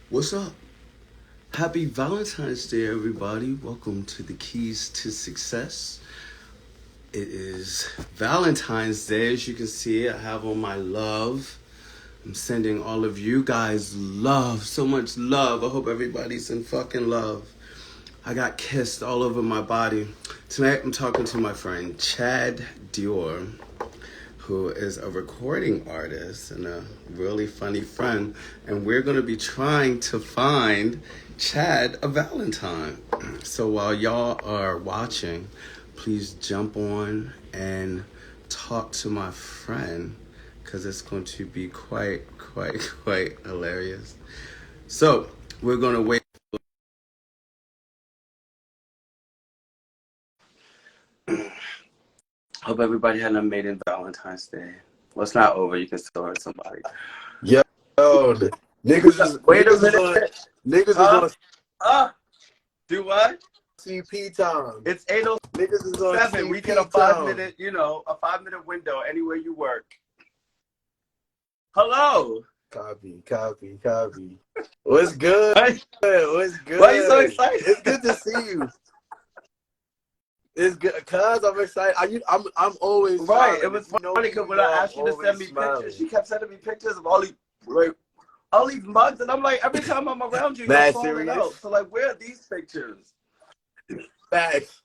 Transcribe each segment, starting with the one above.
What's up? Happy Valentine's Day, everybody. Welcome to the Keys to Success. It is Valentine's Day. As you can see, I have on my love. I'm sending all of you guys love, so much love. I hope everybody's in fucking love. I got kissed all over my body. Tonight, I'm talking to my friend Chad Dior, who is a recording artist and a really funny friend. And we're going to be trying to find Chad a Valentine. So while y'all are watching, please jump on and talk to my friend because it's going to be quite hilarious. So we're going to wait. Hope everybody had an amazing Valentine's Day. Well, it's not over. You can still hurt somebody. Yo, Wait a niggas is minute. on niggas is Huh? on Do what? CP time. It's Niggas is on 8:07. We CP get a time. 5-minute, a 5-minute window anywhere you work. Hello. Copy. What's good? Why What's good? are you so excited? It's good to see you. It's good, cause I'm excited. I'm always Right. smiling. It was If you know funny me, because you when I know I'm asked you to send always me smiling. pictures, she kept sending me pictures of all these mugs, and I'm like, every time I'm around you, you're Mad falling serious? out. So like, where are these pictures? Facts.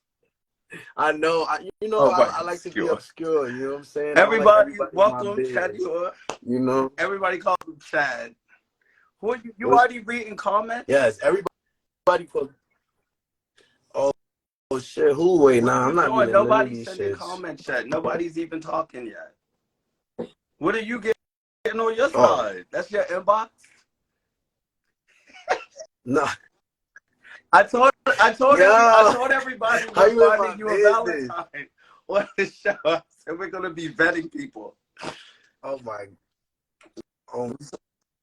I know. I Right. like to be Obscure. obscure. You know what I'm saying? I don't like Everybody, everybody in my welcome, Chad. business. You know. Everybody calls him Chad. Who are you? You What's, already reading comments? yes, everybody. Oh shit! Who? Wait, What are nah, I'm you not doing? reading none of Nobody's these sending shits. comments yet. Nobody's even talking yet. What are you getting on your Oh side? That's your inbox? no, I yo, told everybody how we're you in my finding you a business? Valentine on the show. I said we're gonna be vetting people. Oh my, oh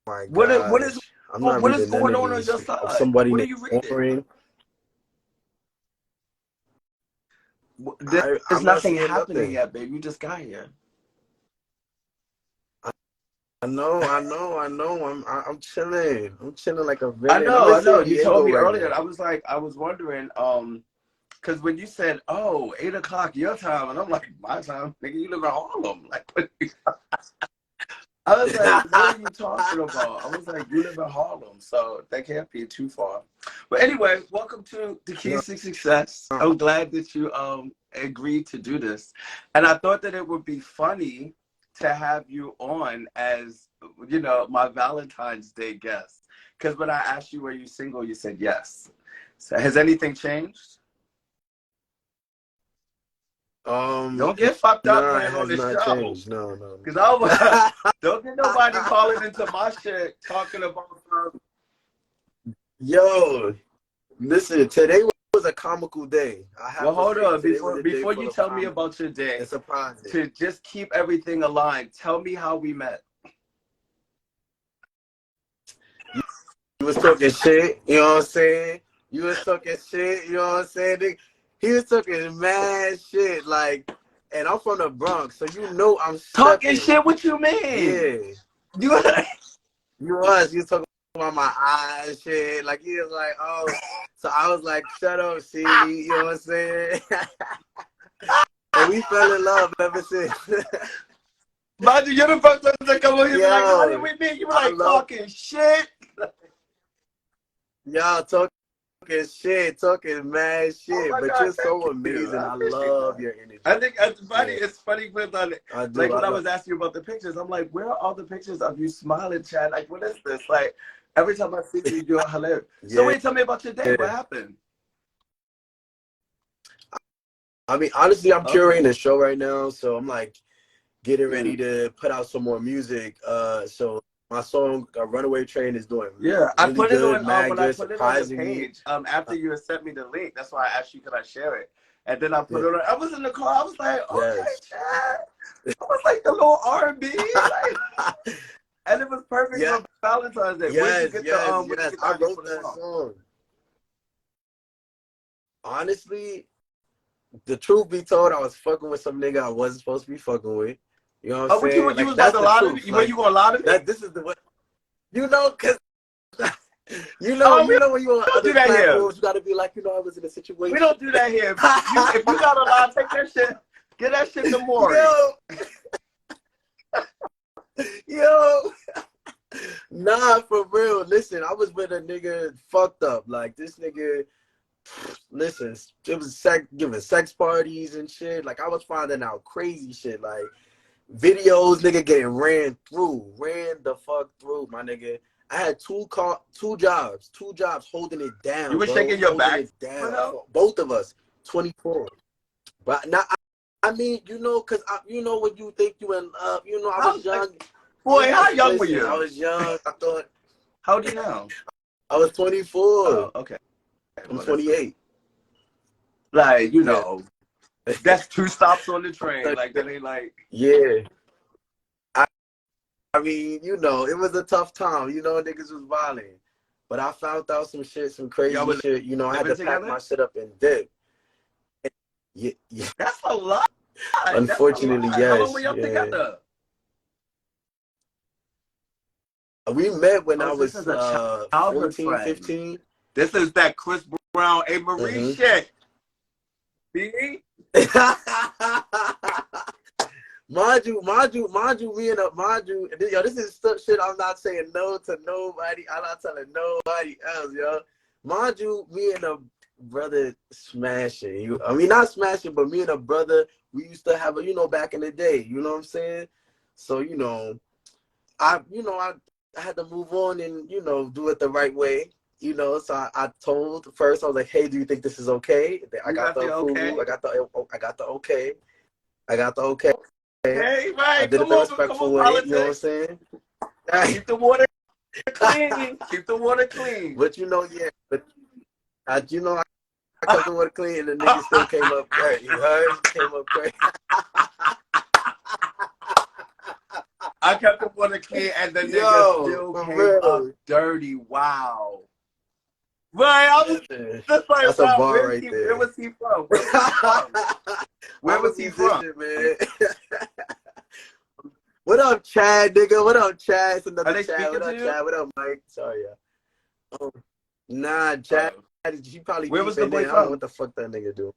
my What is gosh, I'm not what is reading none going of on these. your Of side? somebody What are named you reading? Oren. There's I'm not nothing seeing happening nothing. yet, babe. You just got here. I know. I'm chilling. I'm chilling like a villain. I'm in I know. San You told Diego me right earlier. now. I was wondering, because when you said, "Oh, 8 o'clock your time," and I'm like, "My time, nigga, you live in Harlem." Like, I was like, "What are you talking about?" I was like, "You live in Harlem, so that can't be too far." But anyway, welcome to the No, Keys to Success. I'm glad that you agreed to do this, and I thought that it would be funny to have you on as my Valentine's Day guest. Because when I asked you, "Were you single?" you said yes. So has anything changed? um, Don't get fucked up nah, it playing on has the not show. changed. No. Because don't get nobody calling into my shit talking about Yo, listen, today was a comical day. I well, have to hold say, on. today was a day Before full you of tell me comedy about your and day, surprises. to just keep everything aligned, tell me how we met. You was talking shit, you know what I'm saying? You was talking shit, you know what I'm saying? He was talking mad shit, like, and I'm from the Bronx, so you know I'm Talking stepping. shit? What you mean? Yeah. You You was talking about my eyes, shit. Like, he was like, oh. So I was like, shut up, see, you know what I'm saying? And we fell in love ever since. mind you, you're the first person to come on here and be like, how did Yo, we meet? You were I like love talking shit. y'all talking shit, talking mad Oh shit, my but God, you're thank so you. amazing. I I appreciate love that. your energy. I think it's funny. Yeah, It's funny with I do. like I when I love. was asking you about the pictures, I'm like, where are all the pictures of you smiling, Chad? Like, what is this? Like, every time I see you, you're hilarious. So Yeah. wait, tell me about your day. What happened? I mean, honestly, I'm Okay. curating a show right now, so I'm like getting ready Mm. to put out some more music. So my song "Runaway Train" is doing Yeah, I really put it good, on mad when I good, put it on the surprising me. page. After you had sent me the link, that's why I asked you could I share it, and then I put Yeah, it on. I was in the car. I was like, okay, yes. Chad. I was like the little R&B, like, and it was perfect Yeah, for Valentine's Day. yes, Where'd you yes. get the I idea wrote for the that song? song. Honestly, the truth be told, I was fucking with some nigga I wasn't supposed to be fucking with. You know what I'm Oh, what you saying? you Like, was about that's to the lie to truth. me? Were you Like, gonna lie to me? this is the what, you know, cause You We know when you're on don't do other that here. platforms, you gotta be like, you know, I was in a situation. We don't do that here. If you got a lie, take that shit. Get that shit to Maury. Yo. Nah, for real. Listen, I was with a nigga fucked up. Like this nigga, listen, it was giving sex parties and shit. Like I was finding out crazy shit. Like videos, nigga getting ran the fuck through, my nigga. I had two jobs holding it down. You were bro. shaking your back it down. Both of us, 24. But now, I mean, you know, cause you know when you think you in love, you know, I was young. Boy, how young were you? I was young. I thought. How old are you now? I was 24. Oh, okay. I'm 28. Like, you know, that's 2 stops on the train. Like, that ain't like. Yeah. I mean, you know, it was a tough time. You know, niggas was violent. But I found out some shit, some crazy shit. You know, I had to pack my shit up and dip. Yeah. That's a lot. Unfortunately, yes. How long were y'all together? We met when I was 14, friend. 15. This is that Chris Brown, A. Marie shit. See? Mind you, yo, this is shit I'm not saying no to nobody. I'm not telling nobody else, yo. Mind you, me and a brother smashing. I mean, not smashing, but me and a brother, we used to have you know, back in the day. You know what I'm saying? So, you know, I had to move on and, you know, do it the right way. You know, so I told first, I was like, hey, do you think this is okay? I got the approval. I got the okay. I got the okay. Hey, right. I did it the respectful way. You know what I'm saying? Keep the water clean. Keep the water clean. But you know, yeah. But you know, I kept the water clean, and the nigga still came up great. You heard? Came up great. I kept the water clean, and the nigga still came up dirty. Wow. Right, I was just like, that's wow, a bar right there. Where was he from? Where was he from? Man. What up, Chad, nigga? What up, Chad? It's another Chad. What up, Chad? What up, Mike? Sorry, yeah. Nah, Chad. He probably. Where was the boy from? I don't know what the fuck that nigga do.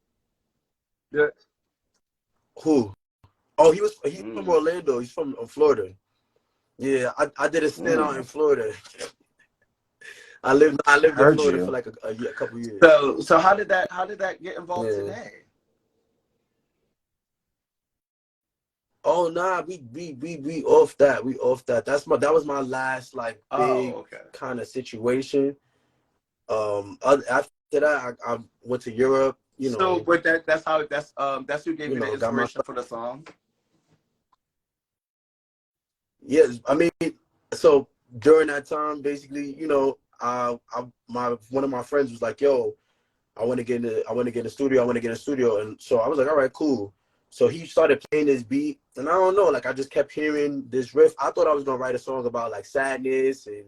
Yeah. Who? Oh, he's from Orlando. He's from Florida. Yeah, I did a stint out in Florida. I lived in Florida for like a couple years. So how did that get involved today? Oh nah, we off that. We off that. That was my last like big kind of situation. After that, I went to Europe. You know. So, but that's who gave you the inspiration for the song. Yes, I mean, so during that time, basically, you know, one of my friends was like, "Yo, I want to get in the studio," and so I was like, "All right, cool." So he started playing this beat, and I don't know, like I just kept hearing this riff. I thought I was gonna write a song about like sadness and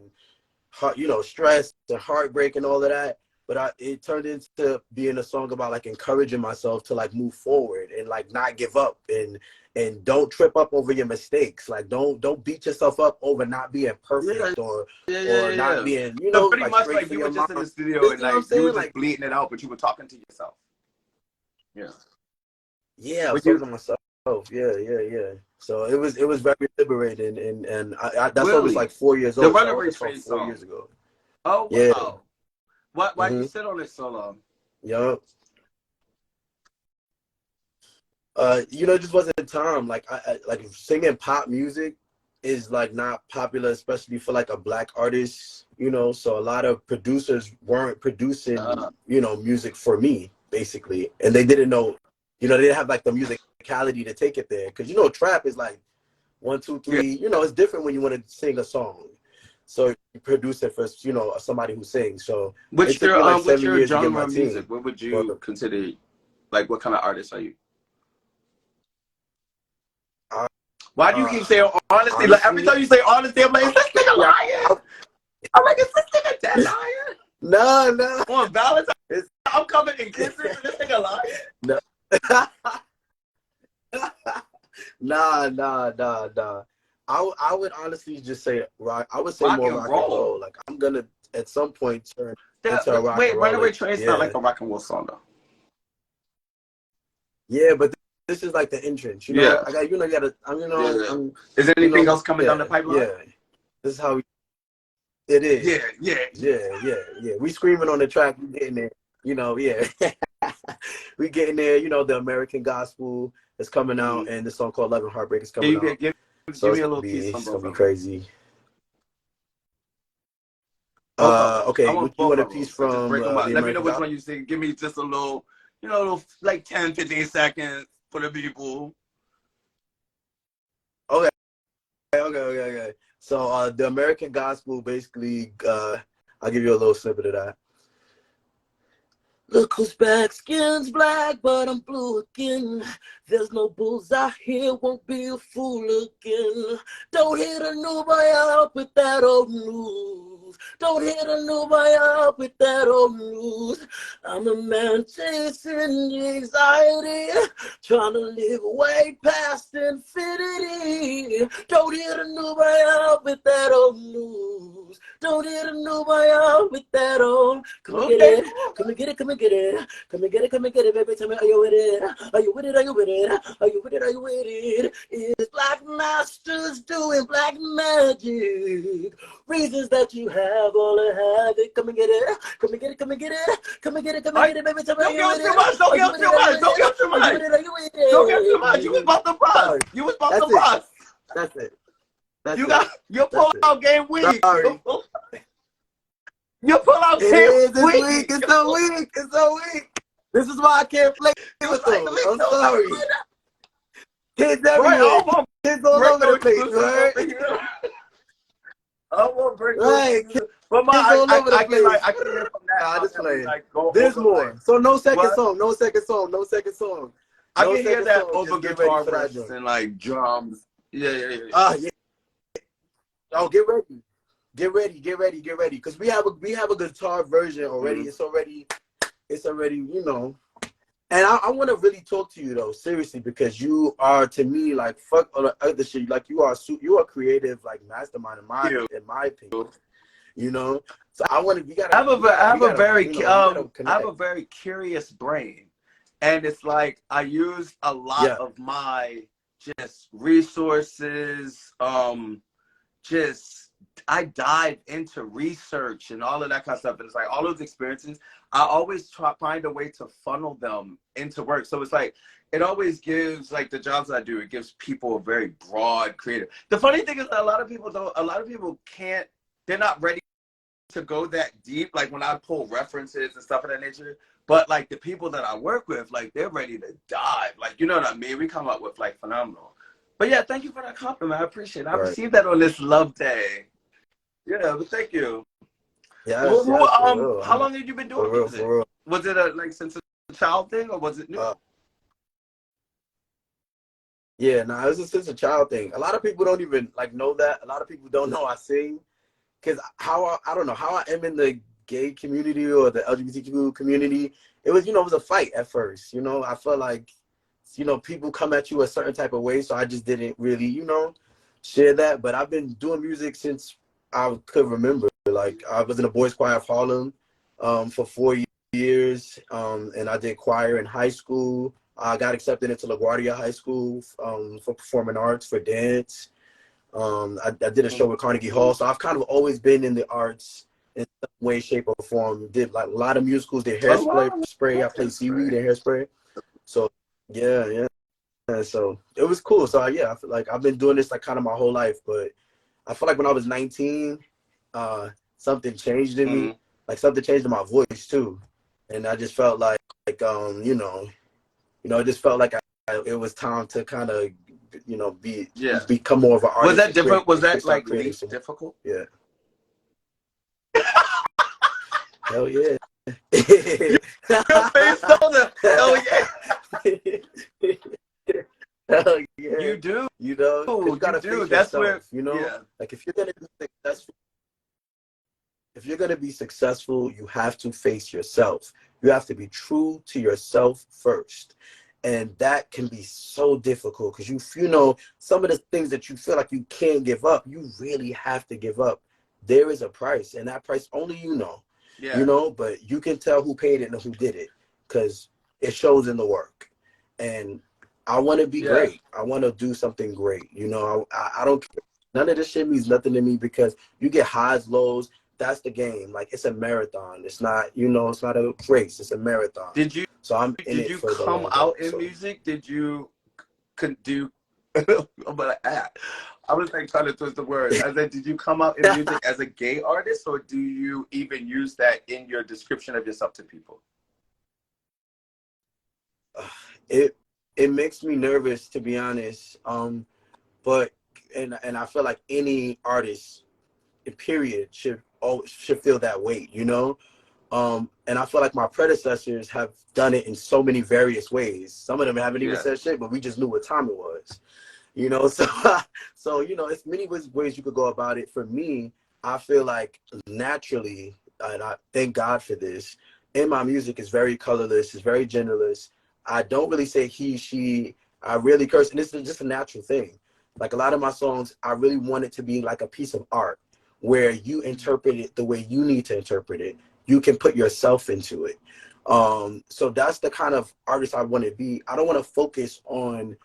you know, stress and heartbreak and all of that. But it turned into being a song about like encouraging myself to like move forward and like not give up and don't trip up over your mistakes. Like don't beat yourself up over not being perfect or not being, you know, pretty like much like you were just in the studio and like you were just bleeding it out, but you were talking to yourself. Yeah. Yeah, I was talking to myself. Yeah. So it was very liberating, and that's what was like 4 years old. The Runaway Train song 4 years ago. Oh wow! Yeah. Why did you sit on it so long? Yup. You know, it just wasn't time. Like I like singing pop music is like not popular, especially for like a black artist. You know, so a lot of producers weren't producing, you know, music for me basically, and they didn't know. You know, they didn't have like the musicality to take it there. Cause you know, trap is like 1, 2, 3. You know, it's different when you want to sing a song. So you produce it for, you know, somebody who sings. So what's your like 7 years genre to get my music? What would you consider? Like, what kind of artist are you? Why do you keep saying honesty? Like every time you say honesty, I'm like, is this nigga lying? I'm like, is this nigga dead lying? No. On Valentine's, I'm coming and kissing. Is this nigga lying? No. Nah. I would honestly just say rock. I would say more rock and roll. Like I'm gonna at some point turn into a rock Wait, and roll. Runaway Train's Yeah. not like a rock and roll song though. Yeah, but this is like the entrance. You know, Yeah. I got you know, you gotta. Is there anything else coming down the pipeline? Yeah, this is how it is. Yeah. We screaming on the track. We getting there. You know, yeah. We getting there. You know, the American Gospel is coming out, and this song called "Love and Heartbreak" is coming out. Give So me a little piece from it's both gonna be of them. crazy. Both of them. Okay. I want You want a both of piece them. So just from break them up. the Let me know American which Gospel? one you sing. Give me just a little, like 10, 15 seconds for the people. Okay. So the American Gospel, basically, I'll give you a little snippet of that. Look who's back, skin's black, but I'm blue again. There's no bullseye here, won't be a fool again. Don't hit a nobody up with that old news. Don't hit a nobody up with that old news. I'm a man chasing anxiety, trying to live way past infinity. Don't hit a nobody up with that old news. Don't hit a nobody up with that old. Come and get it, come and get it, come and get it. Come and get it, baby. Tell me, are you with it? Are you with it? Are you with it? Are you with it? Are you with it? Is Black Masters doing black magic? Reasons that you have, all I have it. Come and get it. Come and get it. Come and get it. Come and get it. Come and get it, baby. Tell me, are you with it? Don't give too much. Don't give too much. Don't give too much. You was about to bust. You was about to bust. That's it. You got your pull-out game weak. Sorry. Your pull-out game weak. It's so weak. This is why I can't play with them. I'm sorry. Kids everywhere. Kids all over the place, right? I won't break right. But I can hear from that. I just play. Like, there's more. Like, so no second song. No second song. I can hear that over guitar verses and like drums. Yeah. Oh, get ready. Because we have a guitar version already. It's already, you know. And I want to really talk to you though, seriously, because you are, to me, like, fuck all the other shit. Like, you are creative, like, mastermind in my opinion. You know, so I want to. I have a very curious brain, and it's like I use a lot of my just resources. I dive into research and all of that kind of stuff, and it's like all those experiences. I always find a way to funnel them into work. So it's like it always gives, like, the jobs I do, it gives people a very broad creative. The funny thing is that a lot of people can't. They're not ready to go that deep, like when I pull references and stuff of that nature. But like the people that I work with, like, they're ready to dive. Like, you know what I mean? We come up with like phenomenal. But yeah, thank you for that compliment. I appreciate it. I received that on this love day. Yeah, but thank you. Yeah. How long have you been doing music? Was it like since a child thing, or was it new? Yeah, no, it was since a child thing. A lot of people don't even like know that. A lot of people don't know I sing. Because I don't know how I am in the gay community or the LGBTQ community. It was a fight at first. You know, I felt like, people come at you a certain type of way. So I just didn't really, share that. But I've been doing music since I could remember. Like, I was in a boys choir of Harlem for 4 years. And I did choir in high school. I got accepted into LaGuardia High School for performing arts, for dance. I did a show with Carnegie Hall, so I've kind of always been in the arts in some way, shape, or form. Did like a lot of musicals, did hairspray. I played seaweed and hairspray. So yeah. So it was cool. So I feel like I've been doing this like kind of my whole life, but I feel like when I was 19, something changed in me. Like something changed in my voice too, and I just felt like it just felt like it was time to kind of become more of an artist. Was that different? Was that like least difficult? Yeah. Hell yeah. Your face told him. Hell yeah. Hell yeah. You do. You gotta face yourself. That's where, like if you're gonna be successful, you have to face yourself. You have to be true to yourself first. And that can be so difficult because some of the things that you feel like you can't give up, you really have to give up there is a price, and that price only you know. You Yeah. know, but you can tell who paid it and who did it because it shows in the work. And I want to be Yeah. great. I want to do something great. You know, I don't care. None of this shit means nothing to me because you get highs, lows. That's the game. Like, it's a marathon. It's not, you know, it's not a race. It's a marathon. Did you So I'm in did it you for the come long out haul. in So music? Did you could do but I was like trying to twist the word. I said, did you come out in music as a gay artist, or do you even use that in your description of yourself to people? it it makes me nervous, to be honest. But and I feel like any artist, period, should feel that weight, you know. And I feel like my predecessors have done it in so many various ways. Some of them haven't even Yeah. said shit, but we just knew what time it was, you know. So so you know, it's many ways you could go about it. For me, I feel like naturally, and I thank God for this, in my music is very colorless, it's very genderless. I don't really say he, she. I really curse, and this is just a natural thing. Like, a lot of my songs, I really want it to be like a piece of art where you interpret it the way you need to interpret it. You can put yourself into it. So that's the kind of artist I want to be. I don't want to focus on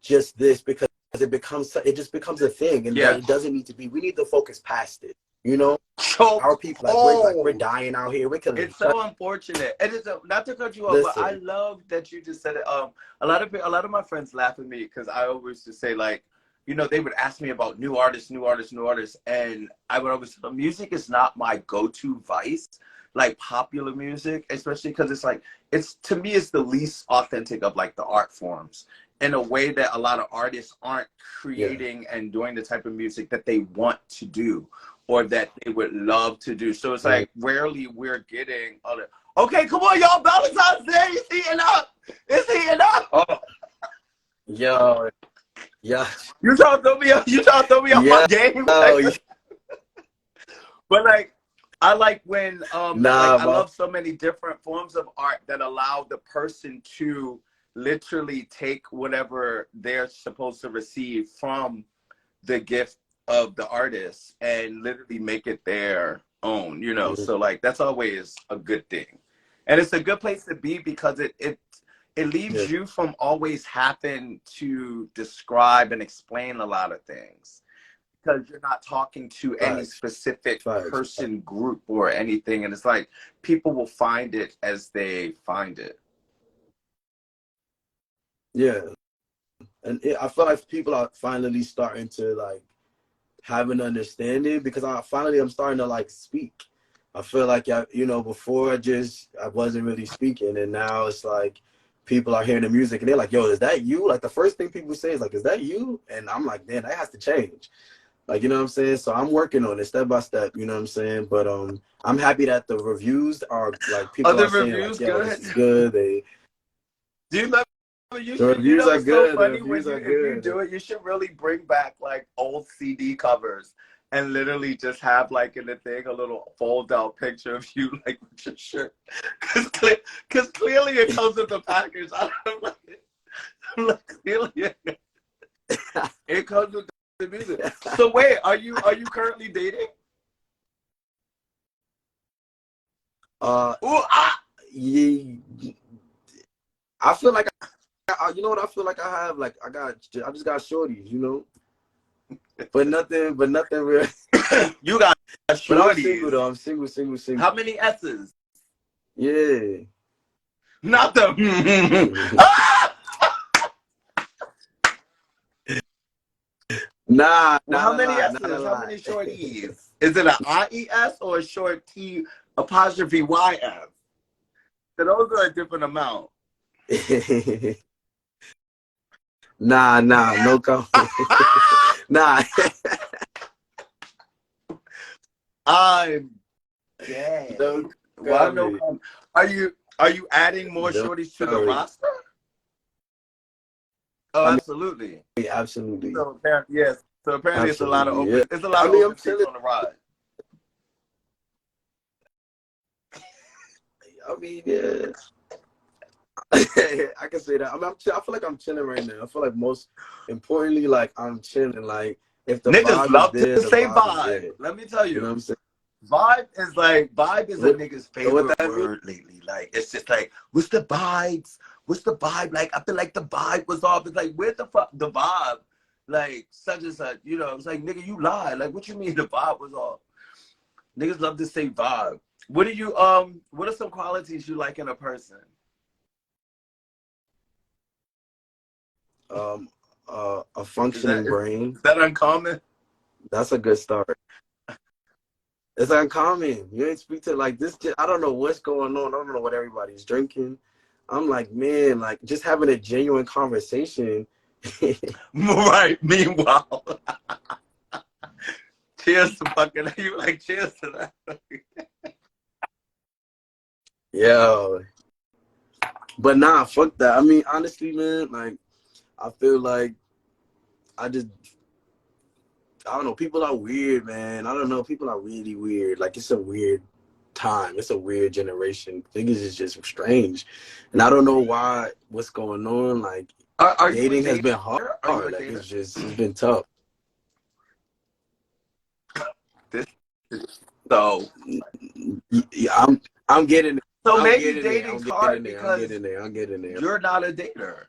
just this because it just becomes a thing, and that Yeah. it doesn't need to be. We need to focus past it. You know, So, our people, we're oh, dying out here. We're killing it's each other. so unfortunate. And it's not to cut you off, but I Listen, love that you just said it. A lot of my friends laugh at me because I always just say, like, you know, they would ask me about new artists, new artists, new artists, and I would always say, music is not my go-to vice, like popular music, especially because it's like, it's, to me, it's the least authentic of like the art forms, in a way that a lot of artists aren't yeah, creating and doing the type of music that they want to do or that they would love to do. So it's right, like rarely we're getting other. Okay, come on, y'all. Valentine's Day is heating up. It's heating up. Oh, yo, yeah, you trying to throw me up? You trying to throw me off my yeah, game? yo, But like, I like when like nah, I my, love so many different forms of art that allow the person to literally take whatever they're supposed to receive from the gift of the artist and literally make it their own, you know. So like that's always a good thing. And it's a good place to be because it yeah, leaves you from always having to describe and explain a lot of things because you're not talking to any facts, specific facts, person group or anything, and it's like people will find it as they find it. yeah. And I feel like people are finally starting to like have an understanding because I'm starting to like speak. I feel like you know, before I wasn't really speaking, and now it's like people are hearing the music and they're like, "Yo, is that you?" Like, the first thing people say is like, "Is that you?" And I'm like, "Man, that has to change." Like, you know what I'm saying? So I'm working on it step by step. You know what I'm saying? But I'm happy that the reviews are like, Are people the are saying like, reviews "Yo, this good? is good." Do you love you The should, you reviews know are it's so good. The funny when reviews you, are if you good. do it, you should really bring back like old CD covers and literally just have like in the thing a little fold out picture of you like with your shirt. Cause clearly it comes with the package. I'm like clearly it comes with the music. So wait, are you currently dating? uh, Ooh, ah! yeah, I feel like you know what I feel like I have, like, I just got shorties, you know, but nothing real. You got But I'm single shorties. though. I'm single, single, single. How many S's? Yeah. Not the ah! Nah, Well, not how a many lot, not a S's? How lot. many short E's? Is it an IES or a short T apostrophe YS? So those are a different amount. Nah, no comment. Nah. I'm dead. No Well, no comment. comment. Are you adding more No shorties to the comment. roster? Oh, I absolutely. mean, absolutely. So apparently, yes. So apparently, it's a lot of Absolutely. Yeah. open. It's a lot I of mean, open I'm seats chilling. on the ride. I mean, yeah. I can say that. I mean, I feel like I'm chilling right now. I feel like most importantly, like, I'm chilling. Like, If the Niggas vibe is love to there, the say vibe is vibe. there. Let me tell You know you. what I'm saying? Vibe is a nigga's What favorite that mean? word lately. Like, it's just like, what's the vibes? What's the vibe? Like, I feel like the vibe was off. It's like, where's the fuck the vibe? Like, such and such, you know, it's like, nigga, you lie. Like, what you mean the vibe was off? Niggas love to say vibe. What are some qualities you like in a person? A functioning brain. Is that uncommon? That's a good start. It's uncommon. You ain't speak to like this. I don't know what's going on. I don't know what everybody's drinking. I'm like, man, like just having a genuine conversation. Right. Meanwhile, cheers to fucking you. Like, cheers to that. Yeah. But nah, fuck that. I mean, honestly, man, like I feel like I just I don't know. People are weird, man. I don't know. People are really weird. Like it's a weird time. It's a weird generation. Niggas is just strange, and I don't know why. What's going on? Like Are you a dating has dater? been hard. Are you a Like dater? it's been tough. This so Yeah, I'm getting it. so I'm maybe getting there. I'm dating's hard getting there. I'm because getting there. I'm getting there. you're not a dater.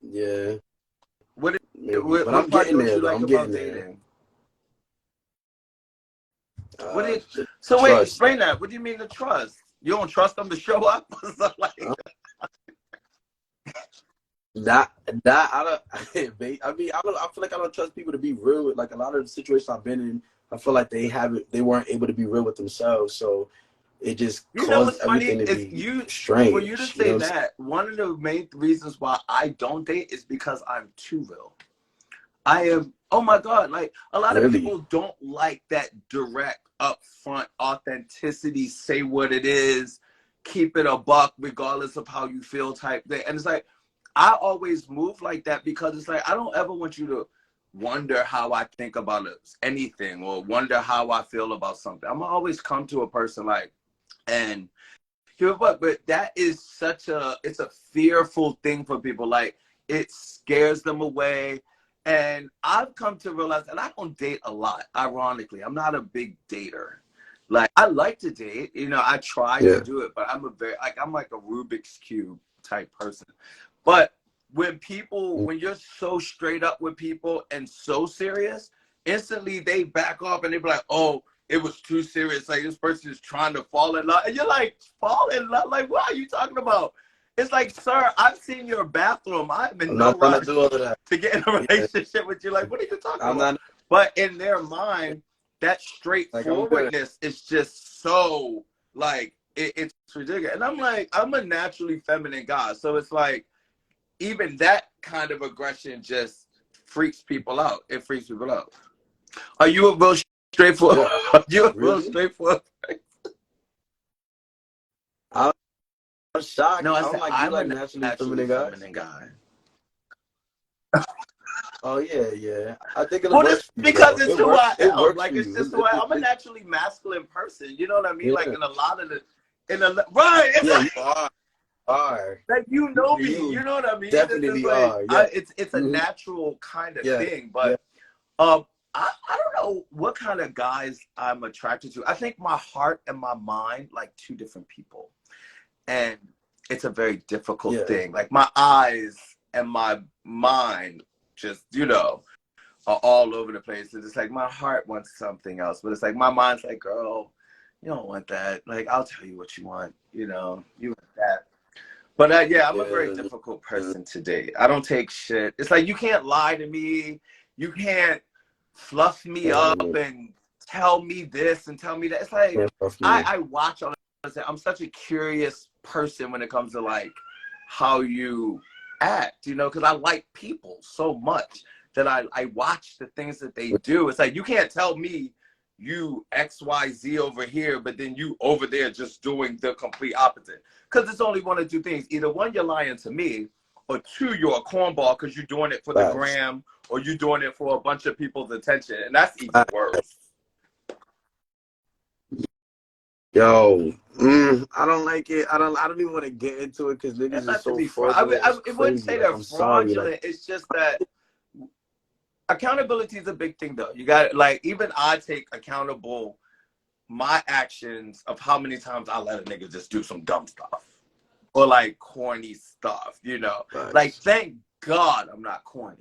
Yeah, What maybe. But I'm what part getting don't there you though. like I'm about getting there. dating? What do you, Just so wait, trust. explain that. What do you mean to trust? You don't trust them to show up? So like, That I don't. I mean, I don't. I feel like I don't trust people to be real with. Like a lot of the situations I've been in, I feel like they weren't able to be real with themselves. So it just you know caused what's funny everything to is be you for you to strange. You know say what I'm that. One of the main reasons why I don't date is because I'm too real. I am, oh my God, like a lot saying? of Really? people don't like that direct, upfront authenticity, say what it is, keep it a buck, regardless of how you feel type thing. And it's like, I always move like that because it's like, I don't ever want you to wonder how I think about anything or wonder how I feel about something. I'm gonna always come to a person like, and hear what, but that is it's a fearful thing for people. Like, it scares them away. And I've come to realize, and I don't date a lot, ironically. I'm not a big dater. Like, I like to date, you know, I try to Yeah. do it, but I'm like a Rubik's Cube type person. But when you're so straight up with people and so serious, instantly they back off and they be like, oh, it was too serious. Like, this person is trying to fall in love. And you're like, fall in love? Like, what are you talking about? It's like, sir, I've seen your bathroom. I'm in I'm no not trying to rush do all of that. to get in a Yeah. relationship with you. Like, what are you talking I'm about? not But in their mind, that like I'm good. straightforwardness is just so, like, it's ridiculous. And I'm like, I'm a naturally feminine guy. So it's like, even that kind of aggression just freaks people out. It freaks people out. Are you a real straightforward? Yeah. Are you a real Really? straightforward? I'm shocked. No, I I'm said like, you I'm like a naturally naturally feminine guys? feminine guy. Oh yeah, yeah. I think it Well, it's works for you because though. it's It who I works. It am. works Like, for it's you. just who I am. I'm a naturally masculine person. You know what I mean? Like, Yeah. in a lot of right. It's Yeah, like, you are. like, you know me. You You know what I mean? It's just definitely like, are. Yeah. it's a Hmm. natural kind of Yeah. thing. Yeah. But I don't know what kind of guys I'm attracted to. I think my heart and my mind, like two different people. And it's a very difficult Yeah. thing. Like, my eyes and my mind just, you know, are all over the place. And it's like my heart wants something else, but it's like my mind's like, girl, you don't want that. Like, I'll tell you what you want, you know, you want that. But yeah, I'm a very Yeah. difficult person to date. I don't take shit. It's like, you can't lie to me. You can't fluff me up Yeah. and tell me this and tell me that. It's like, Can't fuck me. I watch all this. I'm such a curious person when it comes to like how you act, you know, because I like people so much that I watch the things that they do. It's like, you can't tell me you XYZ over here, but then you over there just doing the complete opposite. Because it's only one of two things. Either one, you're lying to me, or two, you're a cornball because you're doing it for the Facts. gram, or you're doing it for a bunch of people's attention. And that's even Facts. worse. Yo, I don't like it. I don't even want to get into it because It's niggas is not to so be fraudulent. It's it wouldn't crazy. say Like they're I'm sorry. fraudulent. Like It's just that accountability is a big thing though. You got like even I take accountable my actions of how many times I let a nigga just do some dumb stuff or like corny stuff, you know. Nice. Like thank God I'm not corny.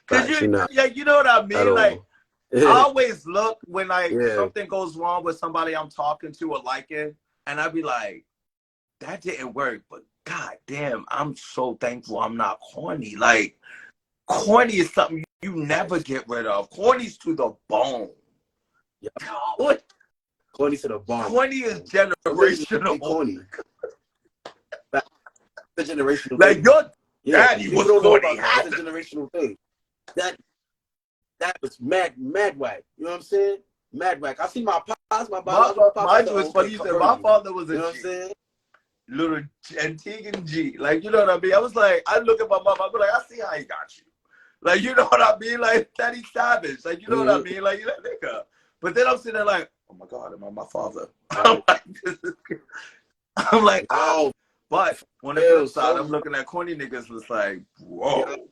Cause you know what I mean? Like I always look when like something goes wrong with somebody I'm talking to or liking, and I'd be like, that didn't work, but god damn, I'm so thankful I'm not corny. Like corny is something you never get rid of. Corny's to the bone. Yep. Corny to the bone. Corny is generational. Corny. The generational like thing. your daddy was corny. That's a generational thing. That was mad whack. You know what I'm saying? Mad whack. I see my pops, my mind you, it's funny you said my father was a you know what G. I'm saying? Little Antiguan G. Like, you know what I mean? I was like, I look at my mom, I be like, I see how he got you. Like, you know what I mean? Like, Daddy Savage. Like, you know what I mean? Like, you that nigga. But then I'm sitting there like, oh my God, am I my father? I'm like, oh. But on the flip side, I'm looking at corny niggas was like, whoa.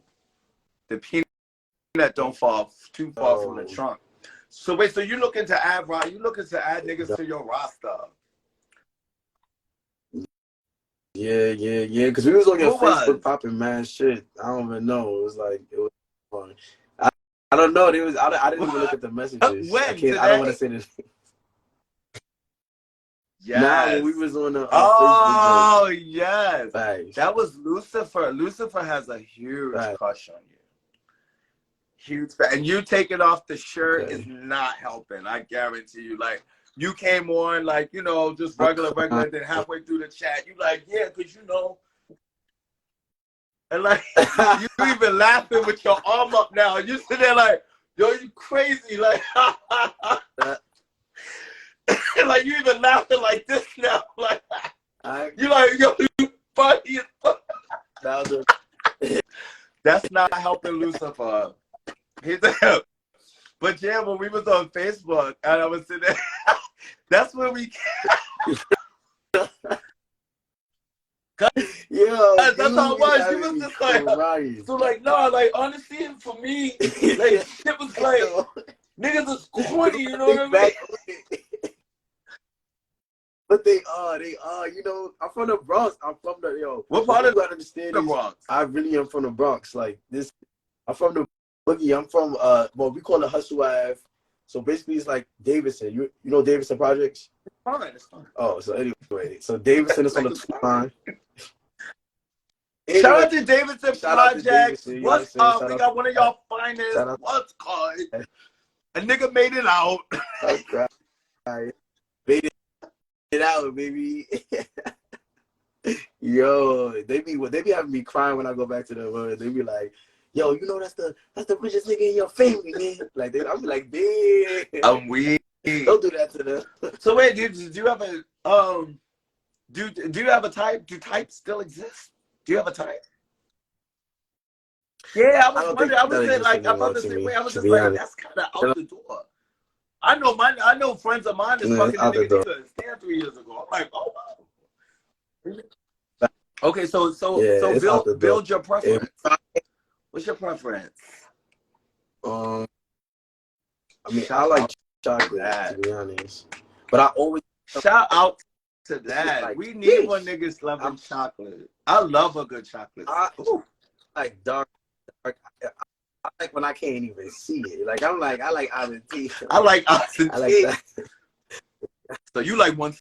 The peanut don't fall too far from the trunk. So wait, so you looking to add niggas to your roster? Yeah. Because we was on your Facebook popping mad shit. I don't even know. It was fun. I don't know. I didn't even look at the messages. When? I don't want to say this. Yes. Now when we was on the oh Facebook. yes. Thanks. That was Lucifer. Lucifer has a huge crush on you. Huge, and you taking off the shirt is not helping. I guarantee you. Like you came on, like you know, just regular. Then halfway through the chat, you like, yeah, cause you know, and like you even laughing with your arm up now. You sit there like, yo, you crazy, like, like you even laughing like this now, like you like, yo, you funny as fuck. That's not helping Lucifer. But yeah, when we was on Facebook and I was sitting there, that's when we that's how it was. She was just like, so like, no, like honestly, for me, like shit was like, niggas is corny, you know what I mean? But they are, you know, I'm from the Bronx. I'm from the, what part of the Bronx? I really am from the Bronx. Like this, I'm from the Boogie. I'm from well, we call it Hustle Ave. So basically, it's like Davidson. You know Davidson Projects? It's fine. Oh, so anyway, so Davidson is on the 2 line. Anyway, shout out to Davidson Projects. What's up? We got one of y'all finest. What's called? A nigga made it out. Made it out, baby. Yo, they be having me crying when I go back to the hood. They be like, yo, you know that's the richest nigga in your family, man. Like I'm like, damn. I'm weak. Don't do that to them. So wait, do you have a do you have a type? Do types still exist? Do you have a type? Yeah, I was wondering. I was saying like I felt the same way. I was just like, that's kind of out the door. I know friends of mine is fucking the nigga stand 3 years ago. I'm like, oh wow. Okay, so build your preference. What's your preference? I mean, I like chocolate, to be honest. But I always shout out to that. Like, we need more niggas loving chocolate. I love a good chocolate. I like dark. I like when I can't even see it. Like I like iced tea. I like iced tea. I like that. So you like 1/16?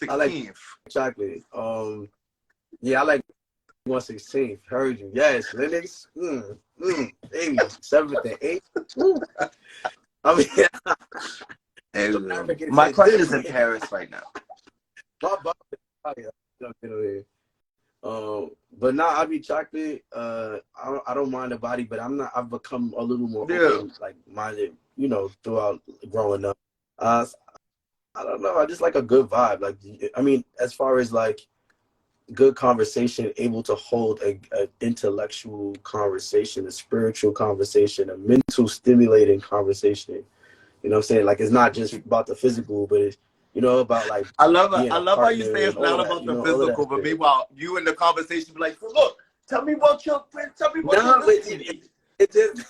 I like chocolate. Yeah, I like 1/16. Heard you. Yes, Linux. Baby, 7th and 8th. I mean, my crush is in Paris right now. But now I be chocolate. I don't mind the body, but I've become a little more open, like minded, you know, throughout growing up. I don't know. I just like a good vibe. Like, I mean, as far as like good conversation, able to hold a intellectual conversation, a spiritual conversation, a mental stimulating conversation. You know what I'm saying? Like, it's not just about the physical, but it's, you know, about like I love how you say it's not about the physical, but meanwhile you in the conversation be like, look, Tell me about your friend. Tell me about Nah, your but listening. it just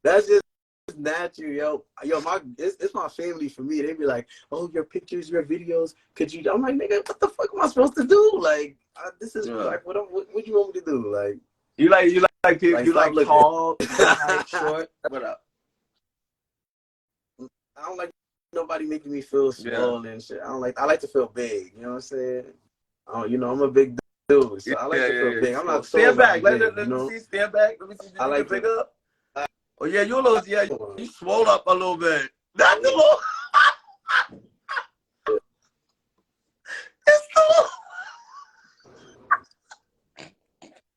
that's just natural, yo. It's my family for me. They be like, oh, your pictures, your videos. Could you? I'm like, nigga, what the fuck am I supposed to do? Like, this is like, what you want me to do? Like, you like people, you stop like looking. tall, tight, short. What up? I don't like nobody making me feel small and shit. I like to feel big. You know what I'm saying? You know, I'm a big dude, so I like to feel big. I'm not stand back. big, Let me see. Stand back. Let me see. I like big to. up. Oh yeah, you a little. Yeah, you swole up a little bit. Not the little. It's the little.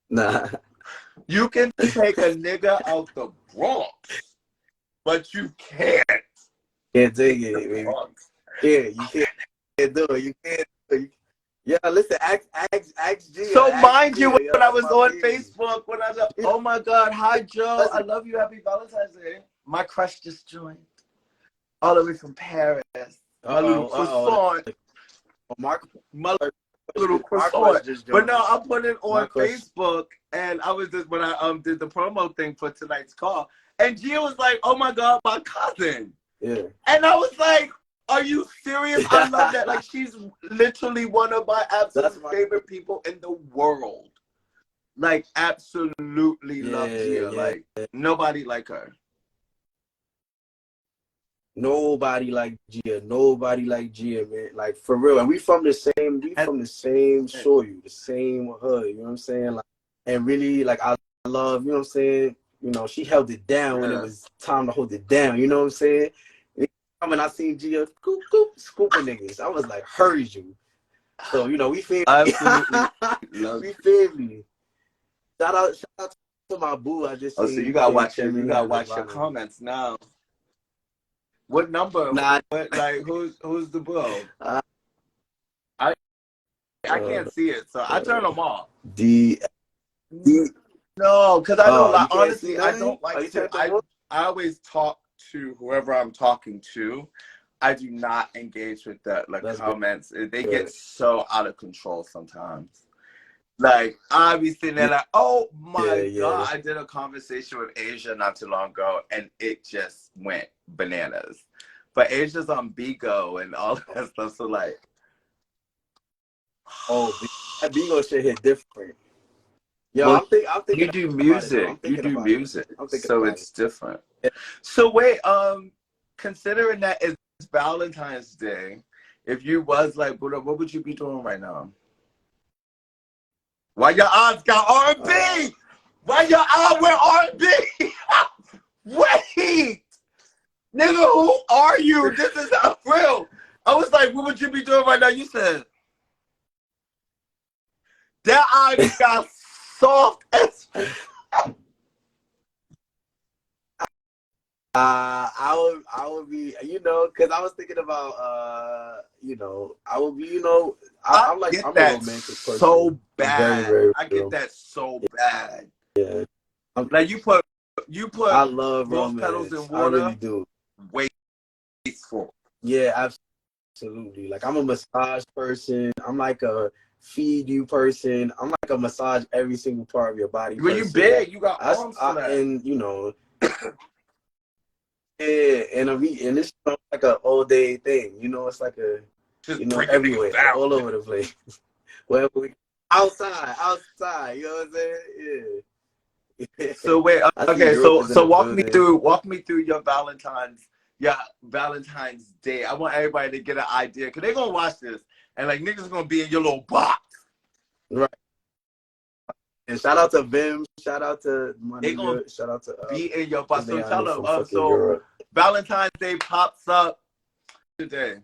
Nah. You can take a nigga out the Bronx, but you can't. Can't take it, baby. Yeah, you can't do it. You can't do it. Yeah, listen, ask G. So mind you, Gia, when I was on baby. Facebook, when I was, oh my God, hi Joe, I love you, happy Valentine's Day. My crush just joined, all the way from Paris. My little croissant. My little croissant. But no, I put it on Facebook, and I was just when I did the promo thing for tonight's call, and Gia was like, "Oh my God, my cousin." Yeah. And I was like, "Are you serious?" I love that. Like, she's literally one of my absolute favorite people in the world. Like, absolutely love Gia. Like, nobody like her. Nobody like Gia. Nobody like Gia, man. Like, for real. And we from the same soil, the same hood. You know what I'm saying? Like, and really, like, I love, you know what I'm saying? You know, she held it down when it was time to hold it down. You know what I'm saying? When I seen Gia scooping niggas, I was like, heard you. So, you know, we family. Absolutely. We family. Shout out to my boo. I just so you gotta watch your comments now. What number? Nah. Like who's the bro? I can't see it, so I turn them off. No, because I don't like, honestly, I don't like to. I always talk to whoever I'm talking to. I do not engage with the comments. Good. They get so out of control sometimes. Like, I be sitting there like, oh my God. I did a conversation with Asia not too long ago, and it just went bananas. But Asia's on Bigo and all that stuff, so like. Oh, that Bigo shit hit different. Yo, well, I'm thinking you do music. You do music. So it's different. Yeah. So wait, considering that it's Valentine's Day, if you was like, what would you be doing right now? Why your eyes got R&B? Why your eyes wear R&B? Wait, nigga, who are you? This is not real. I was like, what would you be doing right now? You said that eye got soft as. I would be, you know, because I was thinking about, you know, I would be, you know, I'm a romantic person. So bad. Very I get that so bad. Yeah. Like you put. I love rose romance. Petals in water. I really do. Wasteful. Yeah, absolutely. Like, I'm a massage person. I'm like a feed you person. I'm like a massage every single part of your body. When you big, you got arms for that. And you know. Yeah, and it's like an all day thing, you know. It's like a, just, you know, everywhere, all over the place. Wherever we outside, you know what I'm saying? Yeah. So wait, okay, so walk me through your Valentine's Day. I want everybody to get an idea because they're gonna watch this and like niggas gonna be in your little box, right? And shout out to Vim. Shout out to my nigga. Shout out to be in your box. So tell them. So Valentine's Day pops up today.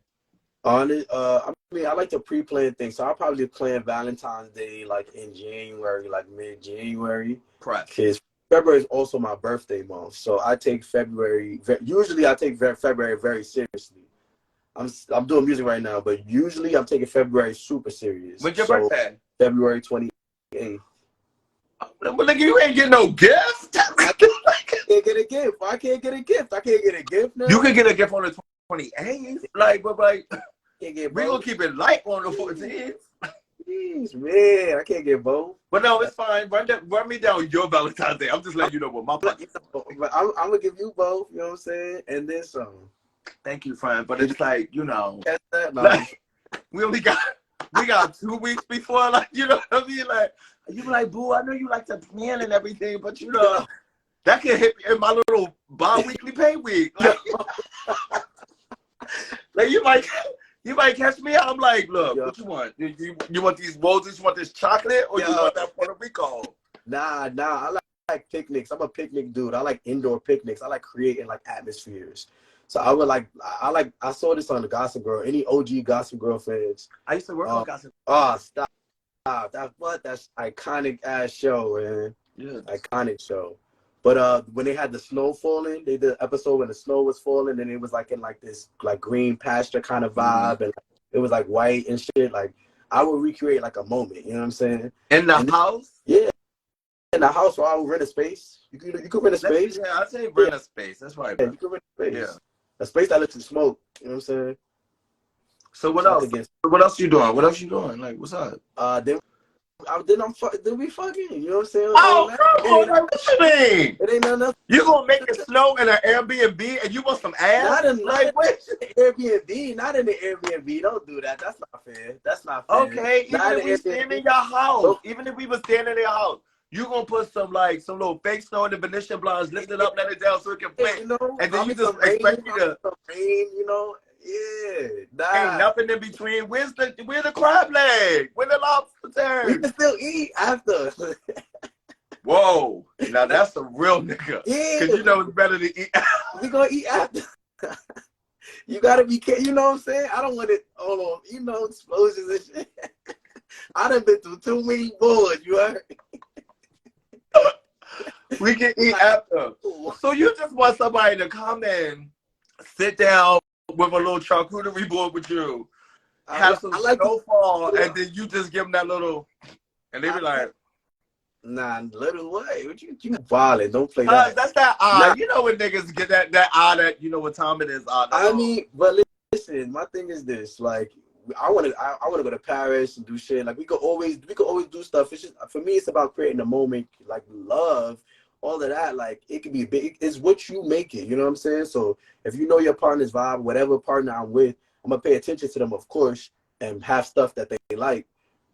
On it, I mean, I like to pre-plan things, so I'll probably plan Valentine's Day like in January, like mid-January. Correct. Because February is also my birthday month, so I take February. Usually, I take February very seriously. I'm doing music right now, but usually I'm taking February super serious. When's your birthday? February 28th. But like you ain't get no gift. I can't get a gift. I can't get a gift now. You can get a gift on the 28th. Like, but like, we gonna keep it light on the 14th. Jeez, man, I can't get both. But no, it's fine. Run me down your Valentine's Day. I'm just letting you know what my pockets. But I'm gonna give you both. You know what I'm saying? And then some. Thank you, friend. But it's like, you know, Catch that? No. like, we got 2 weeks before, like, you know what I mean? Like, you be like, boo, I know you like to plan and everything, but you know, that can hit me in my little bi-weekly pay week. Like, like you might catch me out. I'm like, look, what you want? You want these roses? You want this chocolate? Or you want that Puerto Rico? Nah, I like picnics. I'm a picnic dude. I like indoor picnics. I like creating like atmospheres. So I saw this on the Gossip Girl. Any OG Gossip Girl fans? I used to work on Gossip. Oh, stop. That's iconic ass show, man. Yeah. Iconic show. But when they had the snow falling, they did an episode when the snow was falling, and it was like in like this like green pasture kind of vibe, and it was like white and shit. Like I would recreate like a moment, you know what I'm saying? In the house? Yeah, in the house, or I would rent a space. You could rent a space. Yeah, I'd say rent a space. That's right. Yeah, you could rent a space. Yeah, a space that lets you smoke. You know what I'm saying? So what else? What else you doing? What else you doing? Like, what's up? Then we fucking, you know what I'm saying? Oh, come on, like, what you mean? It ain't nothing. You gonna make it snow in an Airbnb and you want some ass? Not in the Airbnb. Not in the Airbnb. Don't do that. That's not fair. That's not fair. Okay, even if we stand in your house, even if we were standing in your house, you gonna put some little fake snow in the Venetian blinds, lift it up, let it down so it can play, you know, and then you just expect me to rain, you know. Yeah, ain't nothing in between. Where's the crab leg? Where the lobster turn? We can still eat after. Whoa, now that's a real nigga. Yeah, because you know it's better to eat. We gonna eat after. You gotta be careful. You know what I'm saying? I don't want it. Hold on. You know, explosions and shit. I done been through too many boards. You heard? We can eat after. So you just want somebody to come in, sit down with a little charcuterie board with you, have some snowfall, and then you just give them that little, and they be like, nah, little way. What you violent? Don't play that. That's that eye. You know when niggas get that eye that you know what time it is. I mean, but listen, my thing is this, like, I want to go to Paris and do shit. Like we could always do stuff. It's just, for me, it's about creating a moment, like love, all of that. Like it could be big. It's what you make it. You know what I'm saying? So if you know your partner's vibe, whatever partner I'm with, I'm gonna pay attention to them, of course, and have stuff that they like.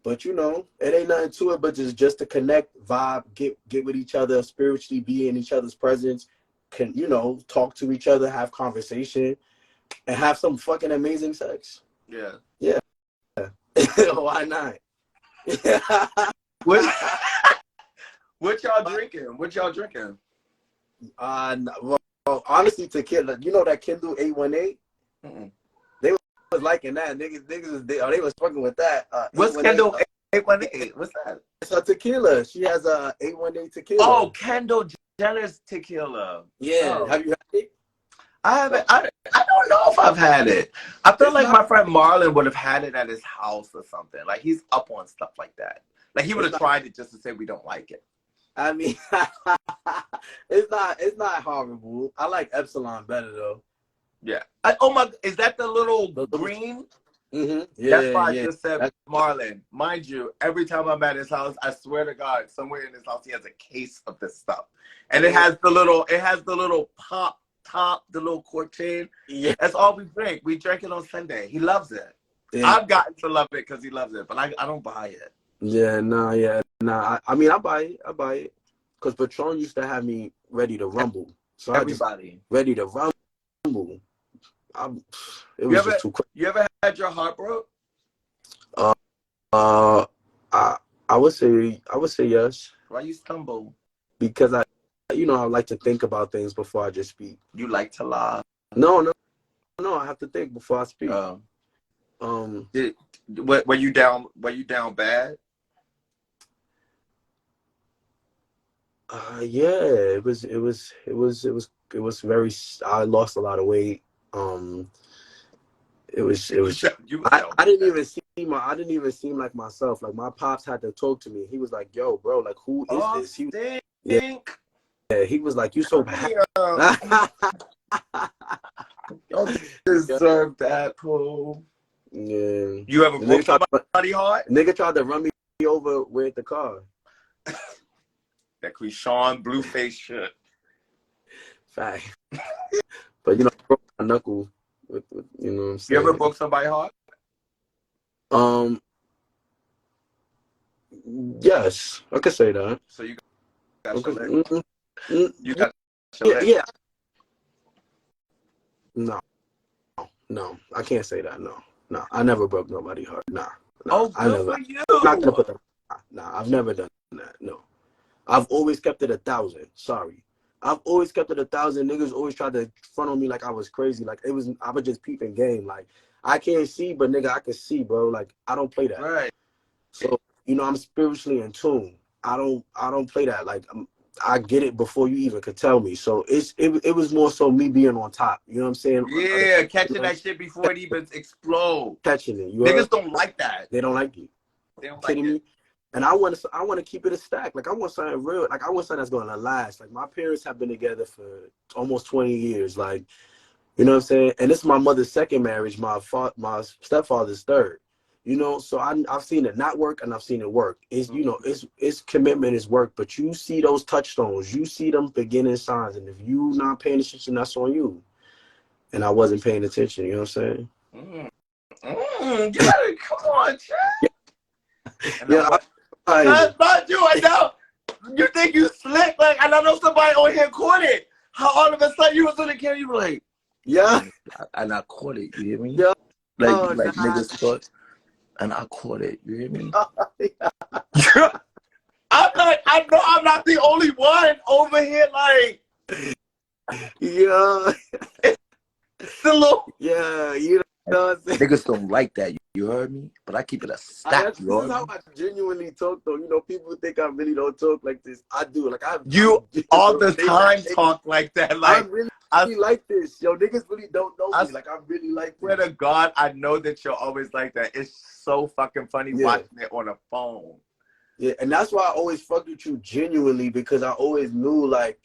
But you know, it ain't nothing to it, but just to connect, vibe, get with each other, spiritually be in each other's presence, can, you know, talk to each other, have conversation, and have some fucking amazing sex. Yeah. Yeah. Why not? What y'all drinking? What y'all drinking? Well, honestly, tequila. You know that Kindle 818? They was liking that. Niggas they was fucking with that. What's Kendall 818? What's that? It's a tequila. She has a 818 tequila. Oh, Kendall Jenner's tequila. Yeah. Oh. Have you had it? I haven't. I don't know if I've had it. I feel like my friend Marlon would have had it at his house or something. Like he's up on stuff like that. Like he would have tried it just to say we don't like it. I mean, it's not horrible. I like Epsilon better though. Yeah. Is that the little green? Mm-hmm. Yeah, that's why I just said Marlon. Mind you, every time I'm at his house, I swear to God, somewhere in his house he has a case of this stuff, and it has the little pop top, the little cork chain. Yeah, that's all we drink. We drank it on Sunday. He loves it. Yeah. I've gotten to love it because he loves it, but I don't buy it. Yeah, nah. I mean, I buy it because Patron used to have me ready to rumble. So everybody ready to rumble. It was just too quick. You ever had your heart broke? I would say yes. Why you stumble? Because I like to think about things before I just speak. You like to lie? No. I have to think before I speak. Were you down? Were you down bad? Yeah. It was very. I lost a lot of weight. It was. I didn't even seem like myself. Like my pops had to talk to me. He was like, "Yo, bro, like who is this?" Yeah, he was like, "You so bad." Don't deserve that, Paul. Yeah. You ever The broke nigga tried, somebody hard? nigga tried to run me over with the car. That Krishan Blueface shit. Fact. But you know, I broke my knuckle with you know what I'm You saying. ever broke somebody hard? Yes, I could say that. So you got Okay. shellac. You got Yeah, shellac. yeah. No, I can't say that. No, I never broke nobody heart. Nah, Oh, I good never. for you. I'm not gonna put that. Nah, I've never done that. No, I've always kept it 1,000. Sorry, I've always kept it 1,000. Niggas always tried to front on me like I was crazy. Like I was just peeping game. Like I can't see, but nigga, I can see, bro. Like I don't play that. Right. So you know, I'm spiritually in tune. I don't play that. Like I get it before you even could tell me. So it was more so me being on top. You know what I'm saying? Yeah, catching You know, that shit before it even explodes. catching it. You Niggas heard? don't like that. They don't like it. They don't like Kidding it. me? And I want to keep it a stack. Like I want something real. Like I want something that's gonna last. Like my parents have been together for almost 20 years. Like you know what I'm saying. And this is my mother's second marriage. My stepfather's third. You know, so I've seen it not work and I've seen it work. It's you know it's commitment is work. But you see those touchstones. You see them beginning signs. And if you not paying attention, that's on you. And I wasn't paying attention. You know what I'm saying? You gotta, come on, Chad. And Yeah. That's not you. I know. You think you slick? Like, and I know somebody on here caught it. How all of a sudden you was on the camera, you were like, yeah. and I caught it. You hear me? Yeah. Like niggas thought, and I caught it. You hear me? I know I'm not the only one over here. Like, yeah. it's a little. Yeah. You know what I'm saying? Niggas don't like that. You heard me? But I keep it a stack. This is how I genuinely talk, though. You know, people think I really don't talk like this. I do. Like You all the time talk like that. Like I really like this. Yo, niggas really don't know me. Like I really like swear this. to God, I know that you're always like that. It's so fucking funny watching it on a phone. Yeah, and that's why I always fucked with you genuinely, because I always knew, like,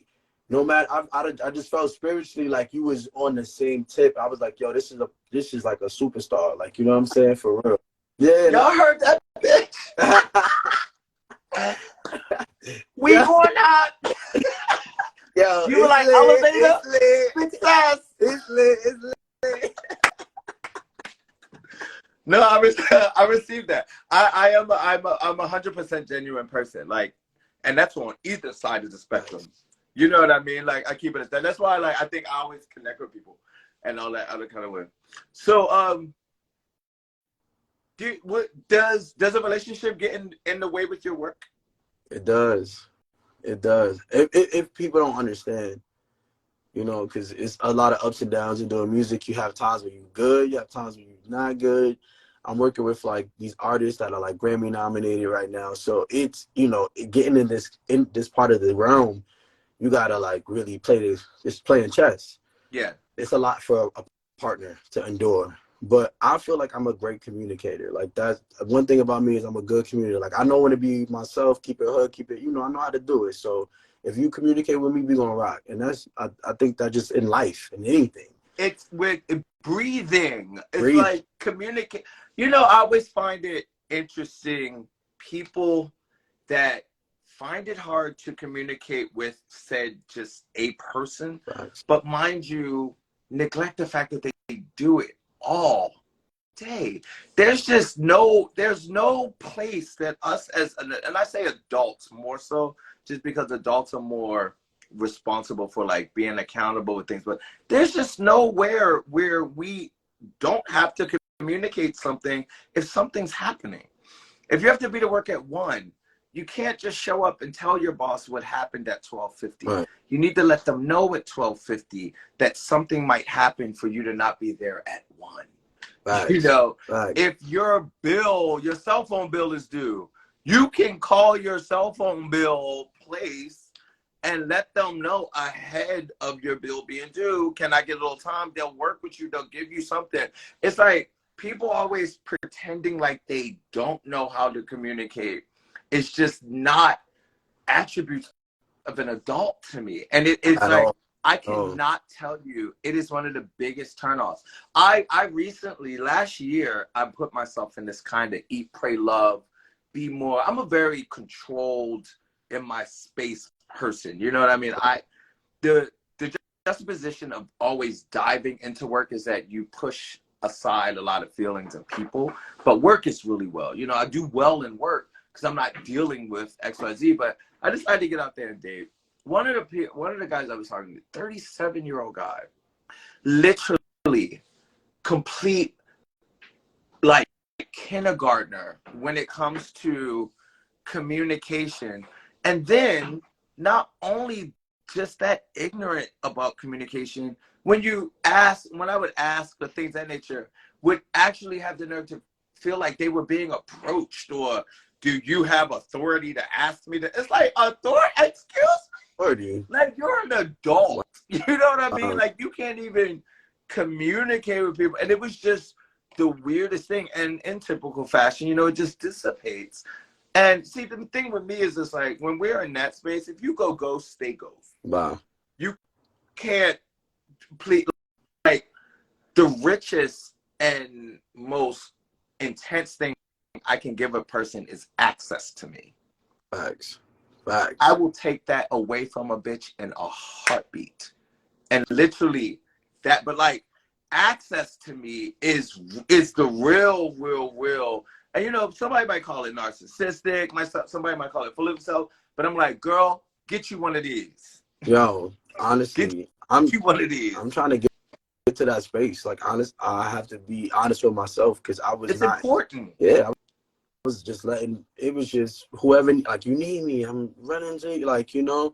no matter, I just felt spiritually like you was on the same tip. I was like, yo, this is like a superstar. Like, you know what I'm saying? For real. Yeah. Y'all heard that bitch? We going out. Yo, You were like, elevator, success. It's lit. No, I received that. I'm a 100% genuine person. Like, and that's on either side of the spectrum. You know what I mean? Like, I keep it at that. That's why, like, I think I always connect with people and all that other kind of way. So, does a relationship get in the way with your work? It does. If people don't understand, you know, because it's a lot of ups and downs in doing music. You have times where you're good, you have times where you're not good. I'm working with like these artists that are like Grammy nominated right now. So it's, you know, getting in this part of the realm, you gotta like really play this. It's playing chess. Yeah. It's a lot for a partner to endure. But I feel like I'm a great communicator. Like that's one thing about me is I'm a good communicator. Like I know when to be myself, keep it hood, keep it, you know, I know how to do it. So if you communicate with me, we gonna rock. And that's I think that just in life and anything. It's with breathing. It's like communicate. You know, I always find it interesting, people that find it hard to communicate with said just a person, but mind you, neglect the fact that they do it all day. There's no place that us as, and I say adults more so just because adults are more responsible for like being accountable with things, but there's just nowhere where we don't have to communicate something if something's happening. If you have to be to work at 1, you can't just show up and tell your boss what happened at 12:50. Right. You need to let them know at 12:50 that something might happen for you to not be there at 1. Right. You know, if your cell phone bill is due, you can call your cell phone bill place and let them know ahead of your bill being due. Can I get a little time? They'll work with you. They'll give you something. It's like people always pretending like they don't know how to communicate. It's just not attributes of an adult to me. And it's like, I Oh. cannot tell you, it is one of the biggest turnoffs. I recently, last year, I put myself in this kind of eat, pray, love, be more. I'm a very controlled in my space person. You know what I mean? The juxtaposition of always diving into work is that you push aside a lot of feelings of people, but work is really well. You know, I do well in work because I'm not dealing with XYZ, but I decided to get out there and date. One of the guys I was talking to, 37-year-old guy, literally complete like kindergartner when it comes to communication. And then not only just that ignorant about communication, when I would ask the things of that nature, would actually have the nerve to feel like they were being approached, or do you have authority to ask me to? It's like, authority, excuse me? Like, you're an adult. You know what I mean? Like, you can't even communicate with people. And it was just the weirdest thing. And in typical fashion, you know, it just dissipates. And see, the thing with me is just like, when we're in that space, if you go ghost, stay ghost. Wow. You can't please, like, the richest and most intense thing I can give a person is access to me. Facts. I will take that away from a bitch in a heartbeat. And literally that, but like, access to me is the real. And you know, somebody might call it narcissistic, somebody might call it full of himself, but I'm like, girl, get you one of these. Yo, honestly, get you one of these. I'm trying to get to that space. Like, I have to be honest with myself, because I was it's important. Yeah, I was just it was just whoever, like, you need me, I'm running to you, like, you know.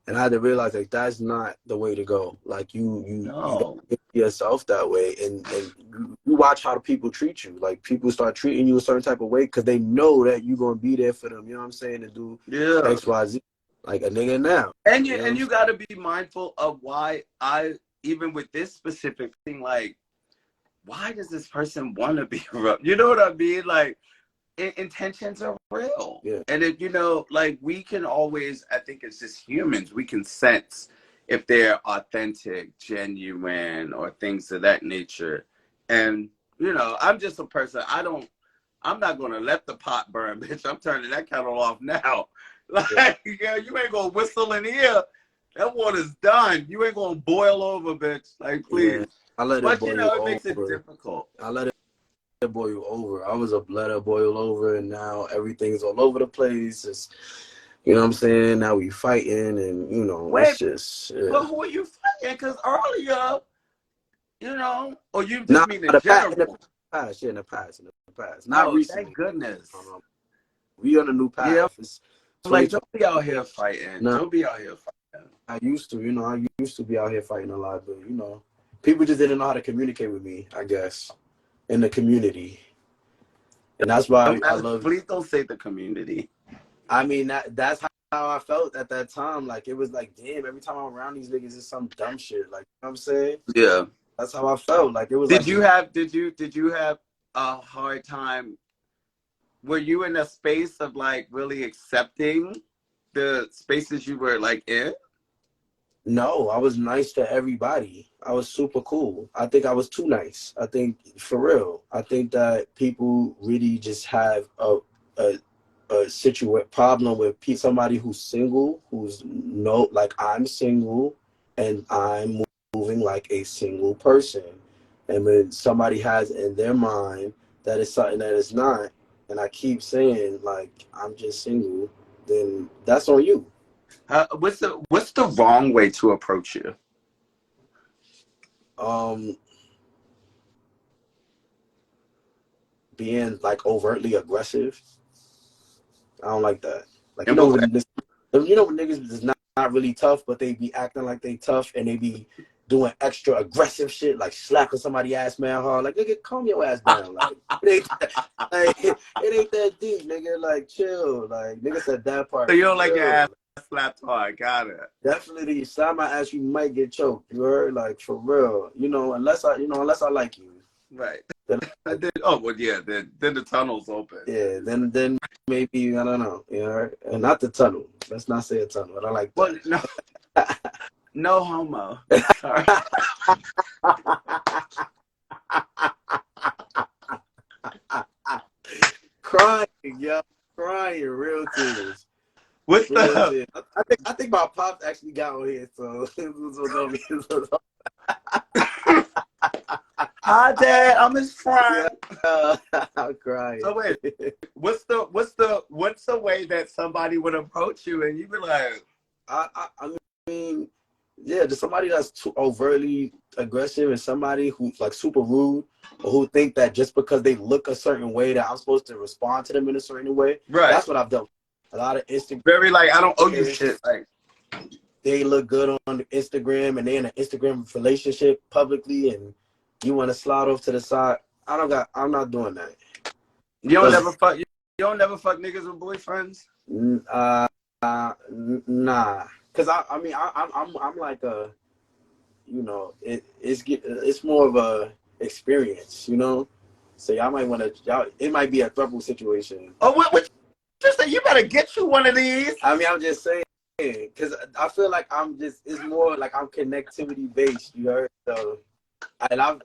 And I had to realize, like, that's not the way to go. Like, you don't get yourself that way, and you watch how the people treat you. Like, people start treating you a certain type of way because they know that you're gonna be there for them. You know what I'm saying? To do X, Y, Z, like a nigga now. And you got to be mindful of why even with this specific thing, like, why does this person want to be around? You know what I mean? Like, intentions are real. Yeah. And if, you know, like, we can always, I think it's just humans, we can sense if they're authentic, genuine, or things of that nature. And, you know, I'm just a person, I'm not going to let the pot burn, bitch. I'm turning that kettle off now. Like, yeah, you ain't going to whistle in here. That water's done. You ain't going to boil over, bitch. Like, please. I let but, it boil you know, it over. makes it difficult. I let it boil over. I was let it boil over, and now everything's all over the place. It's, you know what I'm saying? Now we fighting, and, you know, it's just... Yeah. But who are you fighting? Because earlier, you know, or you just mean in general? In the past. Not recently. Thank goodness. We on a new path. Yeah. It's like, don't be out here fighting. No. Don't be out here fighting. I used to, you know, be out here fighting a lot, but, you know, people just didn't know how to communicate with me, I guess, in the community. And that's why I love... Please don't say the community. I mean, that's how I felt at that time. Like, it was like, damn, every time I'm around these niggas, it's some dumb shit. Like, you know what I'm saying? Yeah. That's how I felt. Like, it was Did you have a hard time? Were you in a space of, like, really accepting the spaces you were, like, in? No, I was nice to everybody. I was super cool. I think I was too nice. I think, for real, I think that people really just have a problem with somebody who's single, like, I'm single and I'm moving like a single person. And when somebody has in their mind that it's something that it's not, and I keep saying, like, I'm just single, then that's on you. What's the wrong way to approach you? Being, like, overtly aggressive. I don't like that. Like, you know when niggas is not really tough, but they be acting like they tough, and they be doing extra aggressive shit, like slapping somebody ass man hard. Like, nigga, calm your ass down. Like, it ain't that deep, nigga. Like, chill. Like, nigga said that part. So you don't like your ass slapped hard. Got it. Definitely, slap my ass, you might get choked. You heard? Like, for real. You know, unless I like you. Right. Then the tunnel's open. Yeah, then maybe, I don't know. You know, and not the tunnel. Let's not say a tunnel. I don't like that. Well, No homo. Sorry. Crying, yo, crying, real tears. What's Real the tears. I think my pops actually got on here, so this was gonna be. Hi Dad, I'm his friend. Yeah, I'm crying. So wait, what's the way that somebody would approach you and you'd be like, I mean, yeah, just somebody that's too overtly aggressive and somebody who's like super rude or who think that just because they look a certain way that I'm supposed to respond to them in a certain way. right? That's what I've done. A lot of Instagram. Very like, I don't owe you shit. Like, they look good on Instagram and they're in an Instagram relationship publicly and you want to slide off to the side. I'm not doing that. you don't never fuck. You don't never fuck niggas with boyfriends. Nah, cause I'm like a, you know, it's more of a experience, you know. So y'all might want to, it might be a throuple situation. Oh, what you say? You better get you one of these. I mean, I'm just saying, cause I feel like it's more like I'm connectivity based. You heard? So, and I've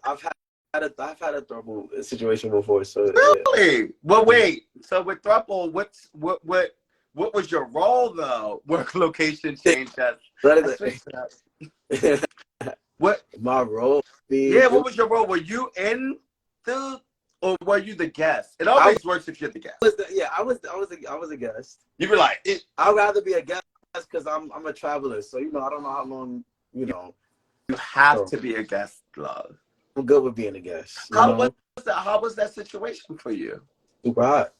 had a throuple situation before. So Really? yeah. Well, wait. So with throuple, what was your role though? Work location change. What? My role? Yeah. What was your role? Were you in the, or were you the guest? It always works if you're the guest. I was a guest. You were like, I'd rather be a guest because I'm a traveler. So you know, I don't know how long. You know, you have to be a guest, love. I'm good with being a guest. How was that situation for you? Super hot.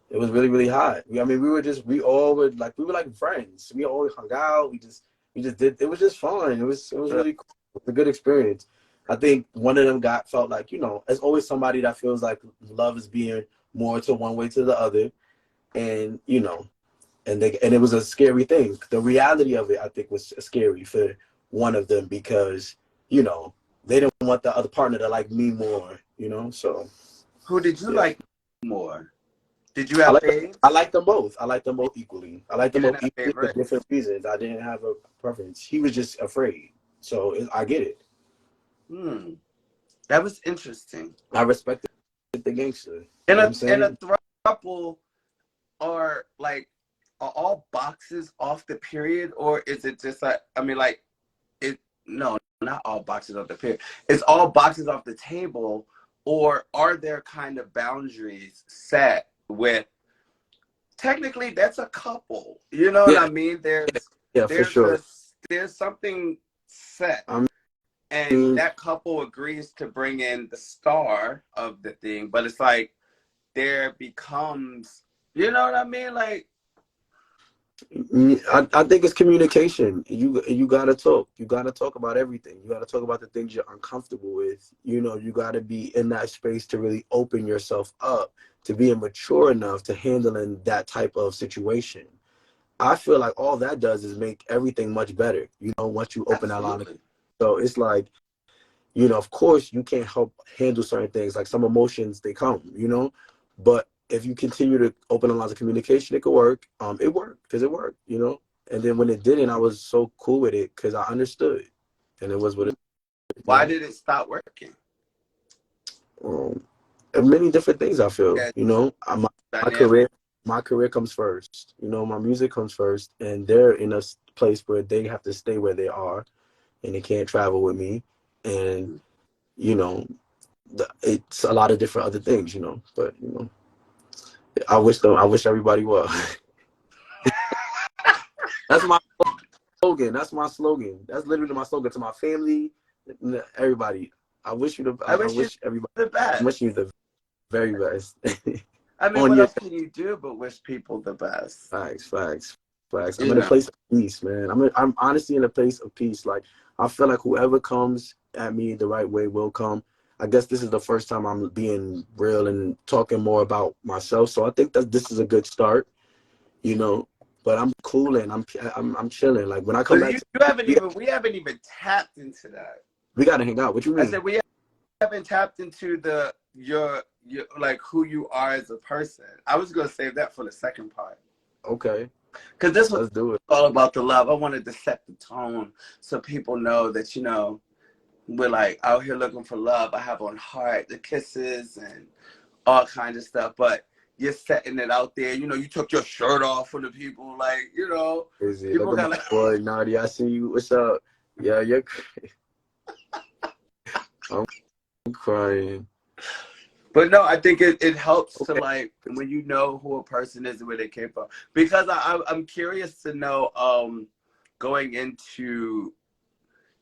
It was really, really hot. I mean, we were like friends. We all hung out. We just did. It was just fun. It was really cool. It was a good experience. I think one of them felt like, you know, there's always somebody that feels like love is being more to one way to the other, and you know, and it was a scary thing. The reality of it, I think, was scary for one of them because, you know, they didn't want the other partner to like me more, you know. So, who did you like more? Did you have favorites? I like them both. I like them both equally. I like them both equally for favorites? different reasons. I didn't have a preference. He was just afraid, so I get it. That was interesting. I respected the gangster. And a throuple are all boxes off the period, or is it just like, I mean, like, no, not all boxes off the period. It's all boxes off the table, or are there kind of boundaries set with, technically that's a couple, you know what I mean? For sure. There's something set. And that couple agrees to bring in the star of the thing, but it's like there becomes, you know what I mean? Like, I think it's communication. You gotta talk. You gotta talk about everything. You gotta talk about the things you're uncomfortable with. You know, you gotta be in that space to really open yourself up, to being mature enough to handling that type of situation. I feel like all that does is make everything much better. You know, once you open that line. So it's like, you know, of course you can't help handle certain things. Like some emotions, they come, you know, but if you continue to open the lines of communication, it could work. It worked because it worked, you know. And then when it didn't, I was so cool with it because I understood, and it was what it. Why did it stop working? Many different things. I feel, you know, my career comes first. You know, my music comes first, and they're in a place where they have to stay where they are, and they can't travel with me, and you know, it's a lot of different other things, you know. But you know, I wish everybody well. That's my slogan. That's my slogan. That's literally my slogan to my family, everybody. I wish everybody the best. I wish you the very best. I mean, what else can you do but wish people the best? Facts. I'm in a place of peace, man. I'm honestly in a place of peace. Like, I feel like whoever comes at me the right way will come. I guess this is the first time I'm being real and talking more about myself. So I think that this is a good start, you know. But I'm cooling. I'm chilling. Like when I come back, we haven't even tapped into that. We gotta hang out. What you mean? I said we haven't tapped into your like who you are as a person. I was gonna save that for the second part. Okay. Because this was Let's do it. all about the love. I wanted to set the tone so people know that, we're like out here looking for love. I have on heart, the kisses and all kinds of stuff. But you're setting it out there. You took your shirt off for the people. Like, Crazy. people Look at my boy, Naughty. I see you. What's up? Yeah, you're crazy. I'm crying. But no, I think it helps to, Okay. like, when you know who a person is and where they came from. Because I'm curious to know, going into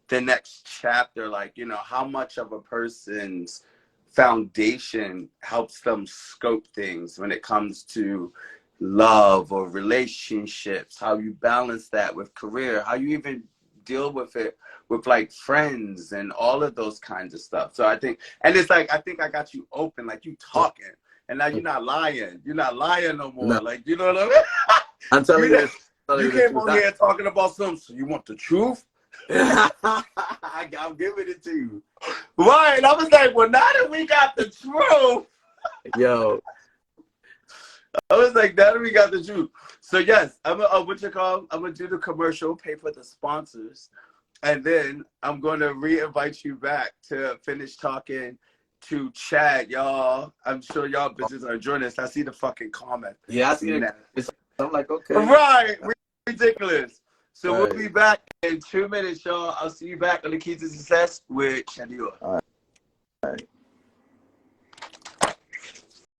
the next chapter, like, how much of a person's foundation helps them scope things when it comes to love or relationships, how you balance that with career, how you even deal with it with like friends and all of those kinds of stuff. So I think, and it's like, I think I got you open, like you talking, and now you're not lying. You're not lying no more. No. Like, you know what I mean? I'm telling you, You came on here talking about something, so you want the truth? I'm giving it to you. Right. I was like, well, now that we got the truth. Yo. I was like, now that we got the truth. So yes, I'm gonna do the commercial, pay for the sponsors, and then I'm gonna re-invite you back to finish talking to Chad, y'all. I'm sure y'all bitches are enjoying this. I see the fucking comment. Yeah, I see it. I'm like, okay. Right. Ridiculous. So Right. we'll be back in 2 minutes, y'all. I'll see you back on the Keys to Success with Dior. All right.